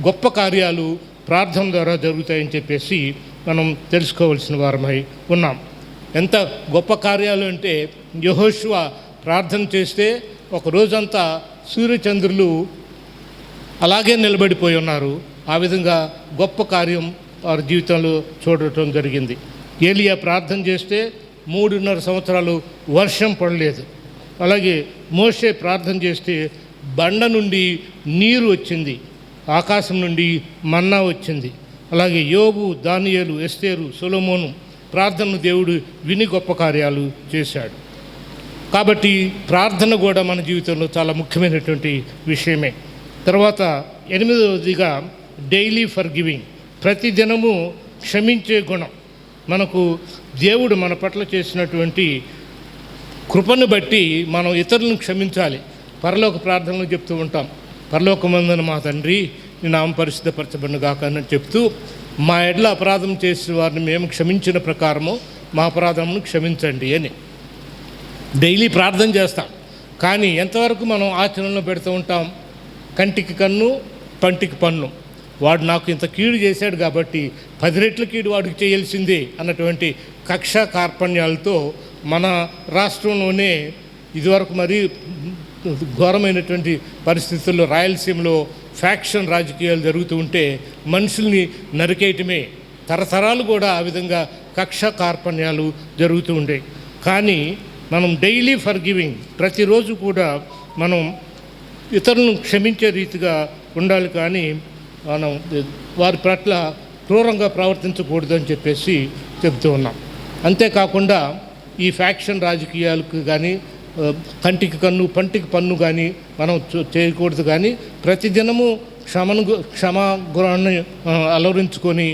S2: గొప్ప కార్యాలు ప్రార్థన ద్వారా జరుగుతాయని చెప్పేసి మనం తెలుసుకోవాల్సిన వారమై ఉన్నాం. ఎంత గొప్ప కార్యాలు అంటే యెహోషువ ప్రార్థన చేస్తే ఒక రోజంతా సూర్యచంద్రులు అలాగే నిలబడిపోయి ఉన్నారు. ఆ విధంగా గొప్ప కార్యం వారి జీవితంలో చూడటం జరిగింది. ఏలియా ప్రార్థన చేస్తే 3.5 సంవత్సరాలు వర్షం పడలేదు. అలాగే మోషే ప్రార్థన చేస్తే బండ నుండి నీరు వచ్చింది, ఆకాశం నుండి మన్నా వచ్చింది. అలాగే యోబు, దానియేలు, ఎస్తేరు, సొలొమోను ప్రార్థనను దేవుడు విని గొప్ప కార్యాలు చేశాడు. కాబట్టి ప్రార్థన కూడా మన జీవితంలో చాలా ముఖ్యమైనటువంటి విషయమే. తర్వాత 8వదిగా డైలీ ఫర్ గివింగ్, ప్రతిదినము క్షమించే గుణం. మనకు దేవుడు మన పట్ల చేసినటువంటి కృపను బట్టి మనం ఇతరులను క్షమించాలి. పరలోక ప్రార్థనలు చెప్తూ ఉంటాం, పరలోకమందున మా తండ్రి నీ నామం పరిశుద్ధపరచబడును గాక అని చెప్తూ మా ఎడ్ల అపరాధం చేసిన వారిని మేము క్షమించిన ప్రకారము మా అపరాధమును క్షమించండి అని డైలీ ప్రార్థన చేస్తాం. కానీ ఎంతవరకు మనం ఆచరణలో పెడుతూ ఉంటాం? కంటికి కన్ను, పంటికి పన్ను. వాడు నాకు ఇంత కీడు చేశాడు కాబట్టి 10 రెట్ల కీడు వాడికి చేయాల్సిందే అన్నటువంటి కక్ష కార్పణ్యాలతో మన రాష్ట్రంలోనే ఇదివరకు మరీ ఘోరమైనటువంటి పరిస్థితుల్లో రాయలసీమలో ఫ్యాక్షన్ రాజకీయాలు జరుగుతూ ఉంటే మనుషుల్ని నరికేయటమే, తరతరాలు కూడా ఆ విధంగా కక్ష కార్పణ్యాలు జరుగుతూ ఉండే. కానీ మనం డైలీ ఫర్ గివింగ్, ప్రతిరోజు కూడా మనం ఇతరులను క్షమించే రీతిగా ఉండాలి. కానీ మనం వారి పట్ల క్రూరంగా ప్రవర్తించకూడదు అని చెప్పేసి చెప్తూ ఉన్నాం. అంతేకాకుండా ఈ ఫ్యాక్షన్ రాజకీయాలకు కానీ, కంటికి కన్ను పంటికి పన్ను కానీ మనం చేయకూడదు. కానీ ప్రతిదినము క్షమాగుణాన్ని అలవరించుకొని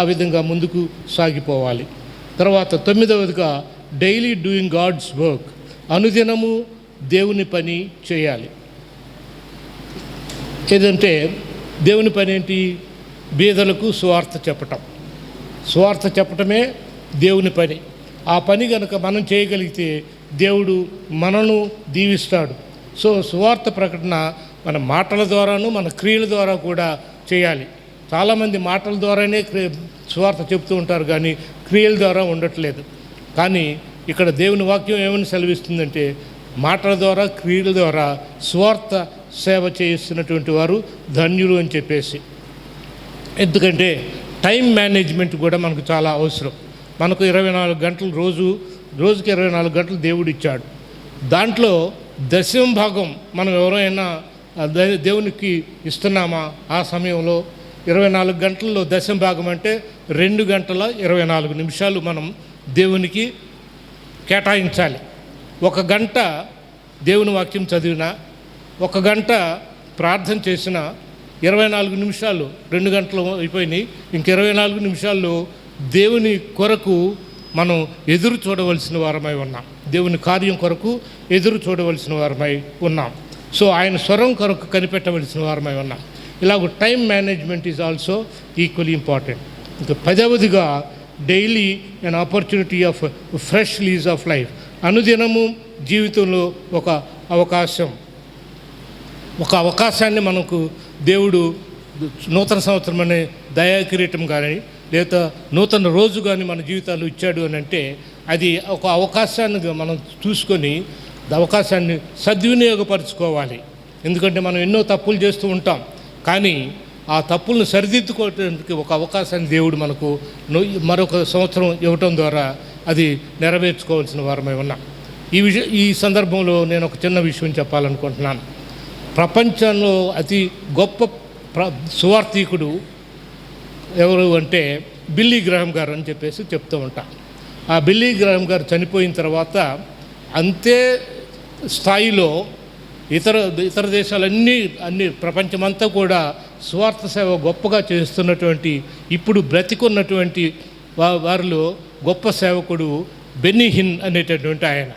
S2: ఆ విధంగా ముందుకు సాగిపోవాలి. తర్వాత 9వదిగా డైలీ డూయింగ్ గాడ్స్ వర్క్, అనుదినము దేవుని పని చేయాలి. ఏదంటే దేవుని పని ఏంటి? బీదలకు సువార్త చెప్పటం. సువార్త చెప్పటమే దేవుని పని. ఆ పని కనుక మనం చేయగలిగితే దేవుడు మనను దీవిస్తాడు. సో సువార్త ప్రకటన మన మాటల ద్వారాను మన క్రియల ద్వారా కూడా చేయాలి. చాలామంది మాటల ద్వారానే సువార్త చెప్తూ ఉంటారు, కానీ క్రియల ద్వారా ఉండట్లేదు. కానీ ఇక్కడ దేవుని వాక్యం ఏమని సెలవిస్తుందంటే, మాటల ద్వారా క్రియల ద్వారా సువార్త సేవ చేస్తున్నటువంటి వారు ధన్యులు అని చెప్పేసి. ఎందుకంటే టైం మేనేజ్మెంట్ కూడా మనకు చాలా అవసరం. మనకు 24 గంటలు రోజుకి 24 గంటలు దేవుడు ఇచ్చాడు. దాంట్లో దశమ భాగం మనం ఎవరైనా దేవునికి ఇస్తున్నామా? ఆ సమయంలో 24 గంటల్లో దశమ భాగం అంటే 2 గంటల 24 నిమిషాలు మనం దేవునికి కేటాయించాలి. 1 గంట దేవుని వాక్యం చదివినా, 1 గంట ప్రార్థన చేసిన 24 నిమిషాలు 2 గంటలు అయిపోయినాయి. ఇంక 24 నిమిషాల్లో దేవుని కొరకు మనం ఎదురు చూడవలసిన వారమై ఉన్నాం. దేవుని కార్యం కొరకు ఎదురు చూడవలసిన వారమై ఉన్నాం. సో ఆయన స్వరం కొరకు కనిపెట్టవలసిన వారమై ఉన్నాం. ఇలాగ time management is also equally important. ఇంకా 10వదిగా daily an opportunity of fresh lease of life. అనుదినము జీవితంలో ఒక అవకాశాన్ని మనకు దేవుడు నూతన సంవత్సరం అనే దయాకిరీటం కానీ లేదా నూతన రోజు కానీ మన జీవితాలు ఇచ్చాడు అని అంటే, అది ఒక అవకాశాన్ని మనం చూసుకొని అవకాశాన్ని సద్వినియోగపరచుకోవాలి. ఎందుకంటే మనం ఎన్నో తప్పులు చేస్తూ ఉంటాం, కానీ ఆ తప్పులను సరిదిద్దుకోవడానికి ఒక అవకాశాన్ని దేవుడు మనకు మరొక సంవత్సరం ఇవ్వటం ద్వారా అది నెరవేర్చుకోవాల్సిన వారమై ఉన్నాం. ఈ సందర్భంలో నేను ఒక చిన్న విషయం చెప్పాలనుకుంటున్నాను. ప్రపంచంలో అతి గొప్ప సువార్థికుడు ఎవరు అంటే బిల్లీ గ్రహం గారు అని చెప్పేసి చెప్తూ ఉంటాం. ఆ బిల్లీ గ్రహం గారు చనిపోయిన తర్వాత అంతే స్థాయిలో ఇతర దేశాలన్నీ ప్రపంచమంతా కూడా సువార్త సేవ గొప్పగా చేస్తున్నటువంటి, ఇప్పుడు బ్రతికున్నటువంటి వారిలో గొప్ప సేవకుడు బెన్నీ హిన్ అనేటటువంటి ఆయన.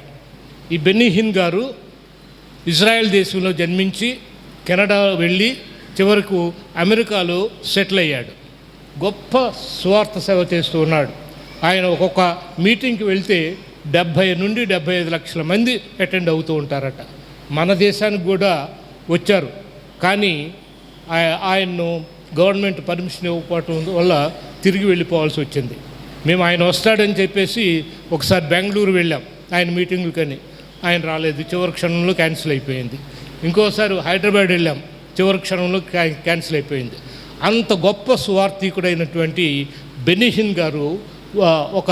S2: ఈ బెన్నీ హిన్ గారు ఇజ్రాయెల్ దేశంలో జన్మించి కెనడా వెళ్ళి చివరకు అమెరికాలో సెటిల్ అయ్యాడు. గొప్ప సువార్త సేవ చేస్తూ ఉన్నాడు. ఆయన ఒక్కొక్క మీటింగ్కి వెళ్తే 70 నుండి 75 లక్షల మంది అటెండ్ అవుతూ ఉంటారట. మన దేశానికి కూడా వచ్చారు, కానీ ఆయన్ను గవర్నమెంట్ పర్మిషన్ ఇవ్వకపోవటం వల్ల తిరిగి వెళ్ళిపోవాల్సి వచ్చింది. మేము ఆయన వస్తాడని చెప్పేసి ఒకసారి బెంగళూరు వెళ్ళాం ఆయన మీటింగులకని, ఆయన రాలేదు, చివరి క్షణంలో క్యాన్సిల్ అయిపోయింది. ఇంకోసారి హైదరాబాద్ వెళ్ళాం, చివరి క్షణంలో క్యాన్సిల్ అయిపోయింది. అంత గొప్ప సువార్థికుడైనటువంటి బెన్నీ హిన్ గారు ఒక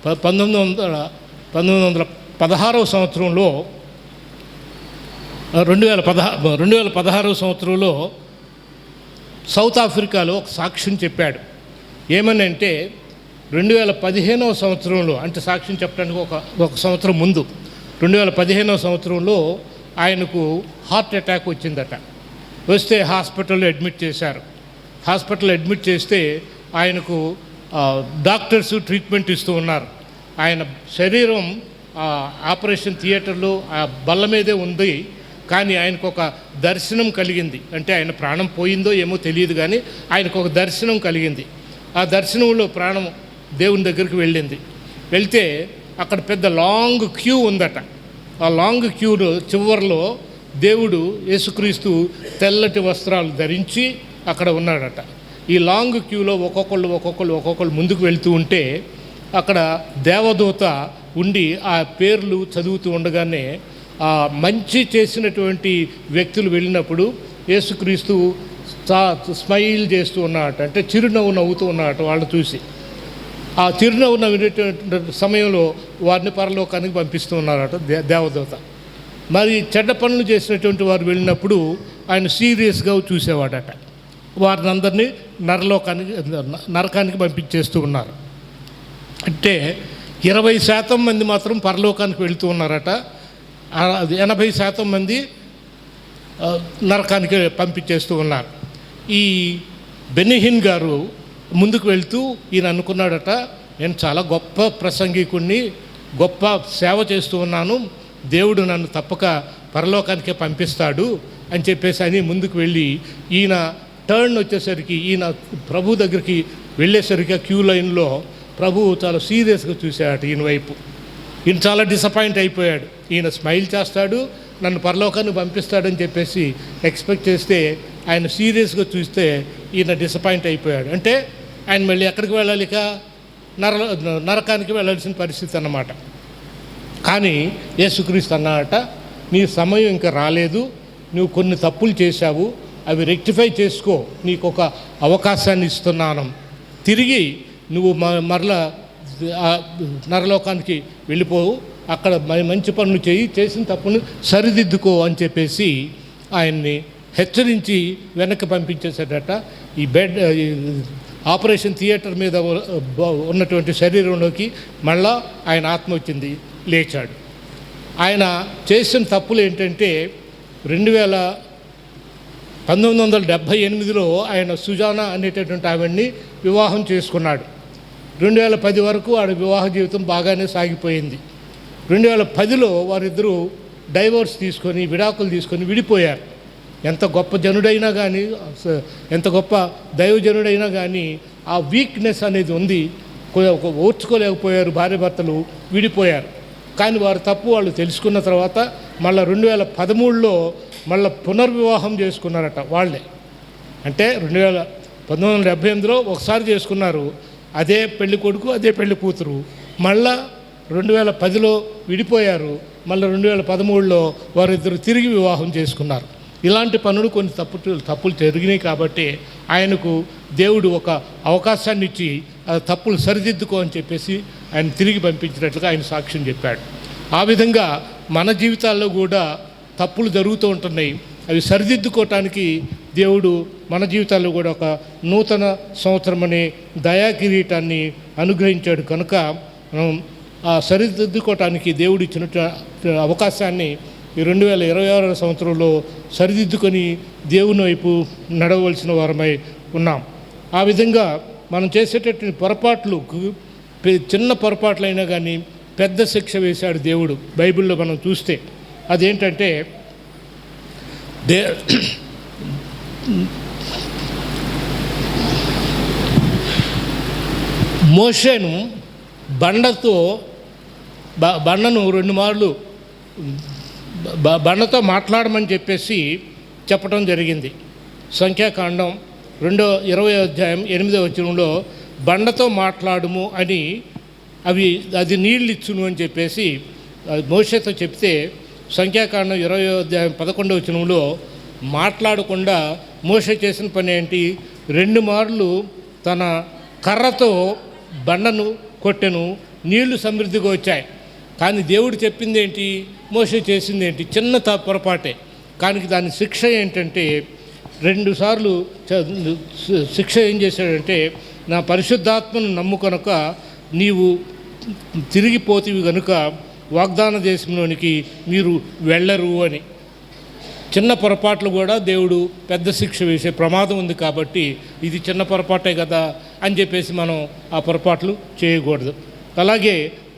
S2: 1916వ సంవత్సరంలో 2016వ సంవత్సరంలో సౌత్ ఆఫ్రికాలో ఒక సాక్ష్యం చెప్పాడు. ఏమని అంటే 2015వ సంవత్సరంలో, అంటే సాక్ష్యం చెప్పడానికి ఒక సంవత్సరం ముందు 2015వ సంవత్సరంలో ఆయనకు హార్ట్ అటాక్ వచ్చిందట. వస్తే హాస్పిటల్లో అడ్మిట్ చేశారు. హాస్పిటల్లో అడ్మిట్ చేస్తే ఆయనకు డాక్టర్స్ ట్రీట్మెంట్ ఇస్తూ ఉన్నారు. ఆయన శరీరం ఆపరేషన్ థియేటర్లో ఆ బల్ల మీదే ఉంది, కానీ ఆయనకు ఒక దర్శనం కలిగింది. అంటే ఆయన ప్రాణం పోయిందో ఏమో తెలియదు, కానీ ఆయనకు ఒక దర్శనం కలిగింది. ఆ దర్శనంలో ప్రాణం దేవుని దగ్గరికి వెళ్ళింది. వెళ్తే అక్కడ పెద్ద లాంగ్ క్యూ ఉందట. ఆ లాంగ్ క్యూలో చివరిలో దేవుడు యేసుక్రీస్తు తెల్లటి వస్త్రాలు ధరించి అక్కడ ఉన్నాడట. ఈ లాంగ్ క్యూలో ఒక్కొక్కళ్ళు ముందుకు వెళ్తూ ఉంటే అక్కడ దేవదూత ఉండి ఆ పేర్లు చదువుతూ ఉండగానే ఆ మంచి చేసినటువంటి వ్యక్తులు వెళ్ళినప్పుడు యేసుక్రీస్తు స్మైల్ చేస్తూ ఉన్నాడట, అంటే చిరునవ్వు నవ్వుతూ ఉన్నాడట. వాళ్ళు చూసి ఆ చిరునవ్వు నవ్వినటువంటి సమయంలో వారిని పరలోకానికి పంపిస్తూ ఉన్నారట దేవదూత. మరి చెడ్డ పనులు చేసినటువంటి వారు వెళ్ళినప్పుడు ఆయన సీరియస్గా చూసేవాడట. వారిని అందరినీ నరకానికి పంపించేస్తూ ఉన్నారు. అంటే 20% మంది మాత్రం పరలోకానికి వెళుతూ ఉన్నారట, 80% మంది నరకానికి పంపించేస్తూ ఉన్నారు. ఈ బెన్నీ హిన్ గారు ముందుకు వెళ్తూ ఈయన అనుకున్నాడట, నేను చాలా గొప్ప ప్రసంగికుణ్ణి, గొప్ప సేవ చేస్తూ ఉన్నాను, దేవుడు నన్ను తప్పక పరలోకానికే పంపిస్తాడు అని చెప్పేసి అని ముందుకు వెళ్ళి ఈయన టర్న్ వచ్చేసరికి, ఈయన ప్రభు దగ్గరికి వెళ్ళేసరికి క్యూ లైన్లో ప్రభువు చాలా సీరియస్గా చూశాడు ఈయన వైపు. ఈయన చాలా డిసప్పాయింట్ అయిపోయాడు. ఈయన స్మైల్ చేస్తాడు, నన్ను పరలోకాన్ని పంపిస్తాడని చెప్పేసి ఎక్స్పెక్ట్ చేస్తే ఆయన సీరియస్గా చూస్తే ఈయన డిసప్పాయింట్ అయిపోయాడు. అంటే ఆయన మళ్ళీ ఎక్కడికి వెళ్ళాలి, ఇక నరకానికి వెళ్ళాల్సిన పరిస్థితి అన్నమాట. కానీ యేసుక్రీస్తు అన్నాడట, నీ సమయం ఇంకా రాలేదు, నువ్వు కొన్ని తప్పులు చేశావు, అవి రెక్టిఫై చేసుకో, నీకు ఒక అవకాశాన్ని ఇస్తున్నాను, తిరిగి నువ్వు మరలా నరలోకానికి వెళ్ళిపోవు, అక్కడ మంచి పనులు చేసిన తప్పును సరిదిద్దుకో అని చెప్పేసి ఆయన్ని హెచ్చరించి వెనక్కి పంపించేసేటట. ఈ బెడ్ ఆపరేషన్ థియేటర్ మీద ఉన్నటువంటి శరీరంలోకి మళ్ళా ఆయన ఆత్మ వచ్చింది, లేచాడు. ఆయన చేసిన తప్పులు ఏంటంటే 1978లో ఆయన సుజానా అనేటటువంటి ఆవిడ్ని వివాహం చేసుకున్నాడు. 2010 వరకు ఆడ వివాహ జీవితం బాగానే సాగిపోయింది. 2010లో వారిద్దరూ డైవోర్స్ తీసుకొని, విడాకులు తీసుకొని విడిపోయారు. ఎంత గొప్ప జనుడైనా కానీ, ఎంత గొప్ప దైవజనుడైనా కానీ ఆ వీక్నెస్ అనేది ఉంది, ఓర్చుకోలేకపోయారు, భార్యాభర్తలు విడిపోయారు. కానీ వారి తప్పు వాళ్ళు తెలుసుకున్న తర్వాత మళ్ళీ 2013లో మళ్ళీ పునర్వివాహం చేసుకున్నారట వాళ్ళే. అంటే 1978లో ఒకసారి చేసుకున్నారు, అదే పెళ్లి కొడుకు అదే పెళ్లి కూతురు. మళ్ళా 2010లో విడిపోయారు, మళ్ళీ 2013లో వారిద్దరు తిరిగి వివాహం చేసుకున్నారు. ఇలాంటి పనులు కొన్ని తప్పులు జరిగినాయి కాబట్టి ఆయనకు దేవుడు ఒక అవకాశాన్ని ఇచ్చి ఆ తప్పులు సరిదిద్దుకో అని చెప్పేసి ఆయన తిరిగి పంపించినట్లుగా ఆయన సాక్ష్యం చెప్పాడు. ఆ విధంగా మన జీవితాల్లో కూడా తప్పులు జరుగుతూ ఉంటున్నాయి, అవి సరిదిద్దుకోవటానికి దేవుడు మన జీవితాల్లో కూడా ఒక నూతన సంవత్సరం అనే దయా కిరీటాన్ని అనుగ్రహించాడు. కనుక మనం ఆ సరిదిద్దుకోవటానికి దేవుడు ఇచ్చిన అవకాశాన్ని ఈ 2026 సంవత్సరంలో సరిదిద్దుకొని దేవుని వైపు నడవలసిన వారమై ఉన్నాం. ఆ విధంగా మనం చేసేటటువంటి పొరపాట్లు, చిన్న పొరపాట్లైనా కానీ పెద్ద శిక్ష వేశాడు దేవుడు బైబిల్లో మనం చూస్తే. అదేంటంటే మోషేను బండను 2 మార్లు బండతో మాట్లాడమని చెప్పేసి చెప్పడం జరిగింది. సంఖ్యాకాండం 20:8 బండతో మాట్లాడుము అని అది నీళ్ళు ఇచ్చును అని చెప్పేసి మోషేతో చెప్తే, సంఖ్యాకాండం 20:11 మాట్లాడకుండా మోషే చేసిన పని ఏంటి, 2 మార్లు తన కర్రతో బండను కొట్టెను, నీళ్లు సమృద్ధిగా వచ్చాయి. కానీ దేవుడు చెప్పింది ఏంటి, మోషే చేసింది ఏంటి, చిన్న పొరపాటే. కానీ దాని శిక్ష ఏంటంటే 2 సార్లు శిక్ష ఏం చేశాడంటే, నా పరిశుద్ధాత్మను నమ్ముకొనక నీవు తిరిగిపోతివి కనుక వాగ్దాన దేశంలోనికి మీరు వెళ్ళరు అని. చిన్న పొరపాట్లు కూడా దేవుడు పెద్ద శిక్ష వేసే ప్రమాదం ఉంది కాబట్టి ఇది చిన్న పొరపాటే కదా అని చెప్పేసి మనం ఆ పొరపాట్లు చేయకూడదు. అలాగే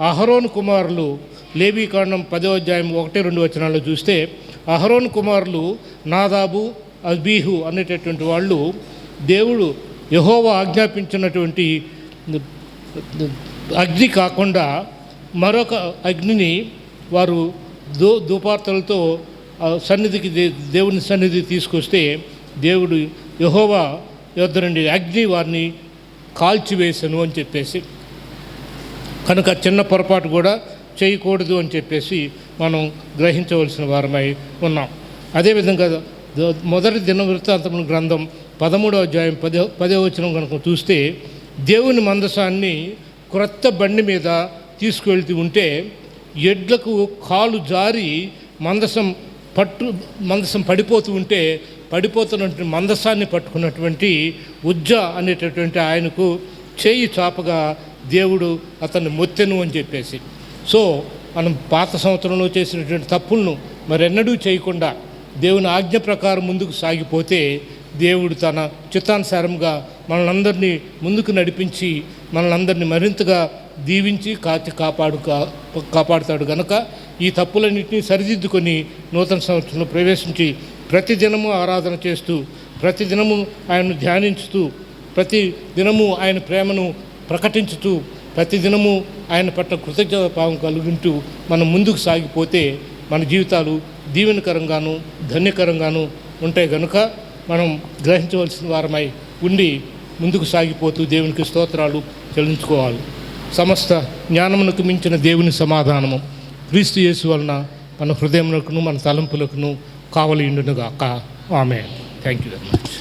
S2: అహరోను కుమారులు లేవీకాండం 10:1-2 చూస్తే అహరోను కుమారులు నాదాబు అబీహు అనేటటువంటి వాళ్ళు దేవుడు యెహోవా ఆజ్ఞాపించినటువంటి అగ్ని కాకుండా మరొక అగ్నిని వారు ధూపార్తలతో సన్నిధికి దేవుని సన్నిధి తీసుకొస్తే దేవుడు యెహోవా యొద్ద నుండి అగ్ని వారిని కాల్చివేసను అని చెప్పేసి, కనుక చిన్న పొరపాటు కూడా చేయకూడదు అని చెప్పేసి మనం గ్రహించవలసిన వారమై ఉన్నాం. అదేవిధంగా మొదటి దినవృత్తాంతముల గ్రంథం 13:10 కనుక చూస్తే దేవుని మందసాన్ని క్రొత్త బండి మీద తీసుకువెళ్తూ ఉంటే ఎడ్లకు కాలు జారి మందసం పడిపోతూ ఉంటే పడిపోతున్నటువంటి మందసాన్ని పట్టుకున్నటువంటి ఉజ్జ అనేటటువంటి ఆయనకు చేయి చాపగా దేవుడు అతన్ని మొత్తెను అని చెప్పేసి. సో మనం పాత సంవత్సరంలో చేసినటువంటి తప్పులను మరెన్నడూ చేయకుండా దేవుని ఆజ్ఞ ప్రకారం ముందుకు సాగిపోతే దేవుడు తన చిత్తానుసారంగా మనలందరినీ ముందుకు నడిపించి మనలందరినీ మరింతగా దీవించి కాపాడుతాడు. కనుక ఈ తప్పులన్నింటినీ సరిదిద్దుకొని నూతన సంవత్సరంలో ప్రవేశించి ప్రతిదినము ఆరాధన చేస్తూ, ప్రతిదినము ఆయనను ధ్యానించుతూ, ప్రతిదినము ఆయన ప్రేమను ప్రకటించుతూ, ప్రతిదినము ఆయన పట్ల కృతజ్ఞత భావం కలుగుంటూ మనం ముందుకు సాగిపోతే మన జీవితాలు దీవెనకరంగాను ధన్యకరంగాను ఉంటాయి కనుక మనం గ్రహించవలసిన వారమై ఉండి ముందుకు సాగిపోతూ దేవునికి స్తోత్రాలు చెల్లించుకోవాలి. సమస్త జ్ఞానమునకు మించిన దేవుని సమాధానము క్రీస్తు యేసు వలన మన హృదయములకును మన తలంపులకును కావలి ఉండునుగాక. ఆమేన్. Thank you very much.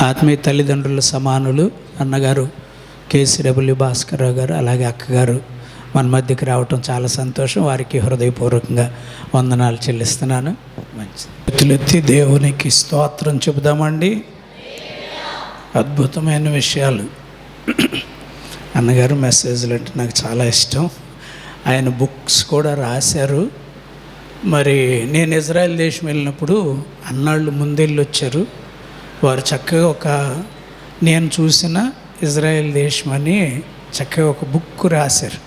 S1: ఆత్మీయ తల్లిదండ్రుల సమానులు అన్నగారు కేసీడబ్ల్యూ భాస్కర్రావు గారు, అలాగే అక్కగారు మన మధ్యకి రావటం చాలా సంతోషం. వారికి హృదయపూర్వకంగా వందనాలు చెల్లిస్తున్నాను. మంచి దేవునికి స్తోత్రం చెబుదామండి. అద్భుతమైన విషయాలు. అన్నగారు మెసేజ్లు అంటే నాకు చాలా ఇష్టం. ఆయన బుక్స్ కూడా రాశారు. మరి నేను ఇజ్రాయెల్ దేశం వెళ్ళినప్పుడు అన్నాళ్ళు ముందెళ్ళి వచ్చారు. వారు చక్కగా నేను చూసిన ఇజ్రాయెల్ దేశం అని చక్కగా ఒక బుక్ రాశారు.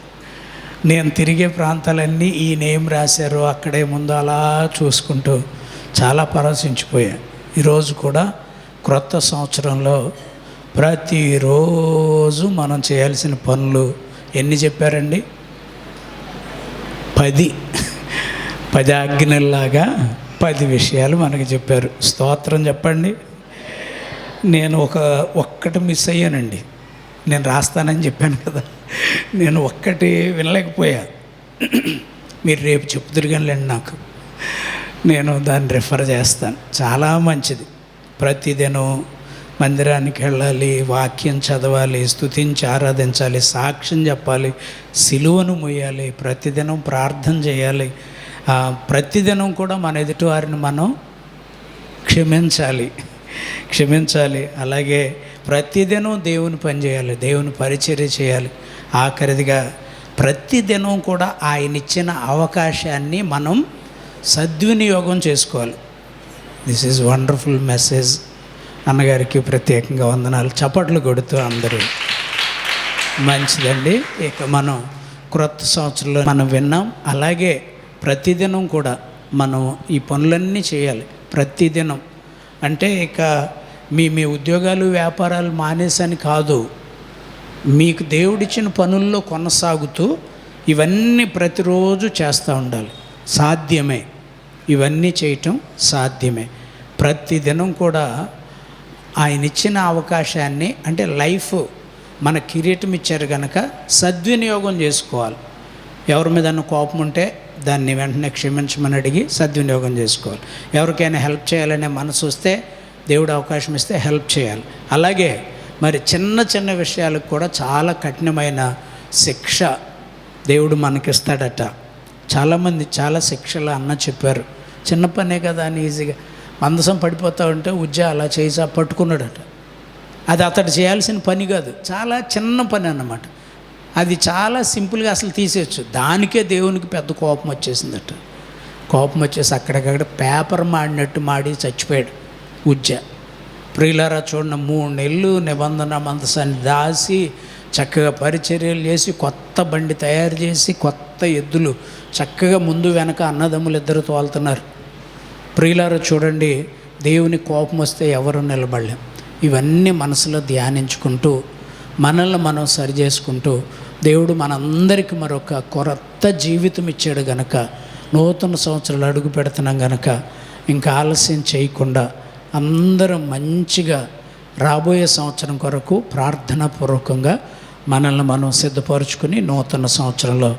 S1: నేను తిరిగే ప్రాంతాలన్నీ ఈయన ఏం రాశారో అక్కడే ముందు అలా చూసుకుంటూ చాలా పరవశించిపోయా. ఈరోజు కూడా క్రొత్త సంవత్సరంలో ప్రతిరోజు మనం చేయాల్సిన పనులు ఎన్ని చెప్పారండి? 10 ఆజ్ఞల్లాగా 10 విషయాలు మనకి చెప్పారు. స్తోత్రం చెప్పండి. నేను ఒక్కటి మిస్ అయ్యానండి. నేను రాస్తానని చెప్పాను కదా, నేను ఒక్కటి వినలేకపోయా. మీరు రేపు చెప్తురు కానిలేండి, నాకు నేను దాన్ని రిఫర్ చేస్తాను. చాలా మంచిది. ప్రతిదినం మందిరానికి వెళ్ళాలి, వాక్యం చదవాలి, స్తుతించి ఆరాధించాలి, సాక్ష్యం చెప్పాలి, సిలువను మొయ్యాలి, ప్రతిదినం ప్రార్థన చేయాలి, ప్రతిదినం కూడా మన ఎదుటి వారిని మనం క్షమించాలి. అలాగే ప్రతిదినం దేవుని పని చేయాలి, దేవుని పరిచర్య చేయాలి. ఆఖరిదిగా ప్రతిదినం కూడా ఆయన ఇచ్చిన అవకాశాన్ని మనం సద్వినియోగం చేసుకోవాలి. This is wonderful message. అన్నగారికి ప్రత్యేకంగా వందనాలు. చప్పట్లు కొడుతూ అందరూ. మంచిదండి. ఇక మనం క్రొత్త సంవత్సరంలో మనం విన్నాం. అలాగే ప్రతిదినం కూడా మనం ఈ పనులన్నీ చేయాలి. ప్రతిదినం అంటే ఇక మీ ఉద్యోగాలు వ్యాపారాలు మానేసని కాదు, మీకు దేవుడిచ్చిన పనుల్లో కొనసాగుతూ ఇవన్నీ ప్రతిరోజు చేస్తూ ఉండాలి. సాధ్యమే, ఇవన్నీ చేయటం సాధ్యమే. ప్రతిదినం కూడా ఆయన ఇచ్చిన అవకాశాన్ని, అంటే లైఫ్ మన కిరీటం ఇచ్చారు కనుక సద్వినియోగం చేసుకోవాలి. ఎవరి మీద కోపం ఉంటే దాన్ని వెంటనే క్షమించమని అడిగి సద్వినియోగం చేసుకోవాలి. ఎవరికైనా హెల్ప్ చేయాలనే మనసు వస్తే దేవుడు అవకాశం ఇస్తే హెల్ప్ చేయాలి. అలాగే మరి చిన్న విషయాలకు కూడా చాలా కఠినమైన శిక్ష దేవుడు మనకిస్తాడట. చాలామంది చాలా శిక్షలు అన్న చెప్పారు. చిన్న పనే కదా అని ఈజీగా మందసం పడిపోతూ ఉంటే అలా చేసి పట్టుకున్నాడట. అది అతడు చేయాల్సిన పని కాదు, చాలా చిన్న పని అన్నమాట. అది చాలా సింపుల్గా అసలు తీసేయచ్చు. దానికే దేవునికి పెద్ద కోపం వచ్చేసిందట. కోపం వచ్చేసి అక్కడికక్కడ పేపర్ మాడినట్టు మాడి చచ్చిపోయాడు ప్రియులారా చూడండి, 3 నెలలు నిబంధన మందసాన్ని దాసి చక్కగా పరిచర్యలు చేసి కొత్త బండి తయారు చేసి కొత్త ఎద్దులు చక్కగా ముందు వెనక అన్నదమ్ములు ఇద్దరు తోలుతున్నారు. ప్రియులారా చూడండి, దేవుని కోపం వస్తే ఎవరు నిలబడలేం. ఇవన్నీ మనసులో ధ్యానించుకుంటూ మనల్ని మనం సరి చేసుకుంటూ దేవుడు మనందరికీ మరొక కొత్త జీవితం ఇచ్చాడు గనక, నూతన సంవత్సరాలు అడుగు పెడుతున్నాం గనక ఇంకా ఆలస్యం చేయకుండా అందరం మంచిగా రాబోయే సంవత్సరం కొరకు ప్రార్థనాపూర్వకంగా మనల్ని మనం సిద్ధపరుచుకుని నూతన సంవత్సరంలో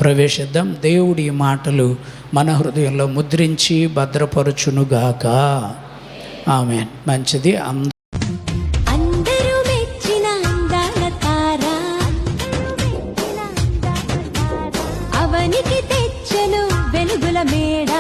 S1: ప్రవేశిద్దాం. దేవుడి మాటలు మన హృదయంలో ముద్రించి భద్రపరచునుగాక. ఆమేన్. మంచిది.
S3: అవనికి తెచ్చెను వెలుగుల మేడ.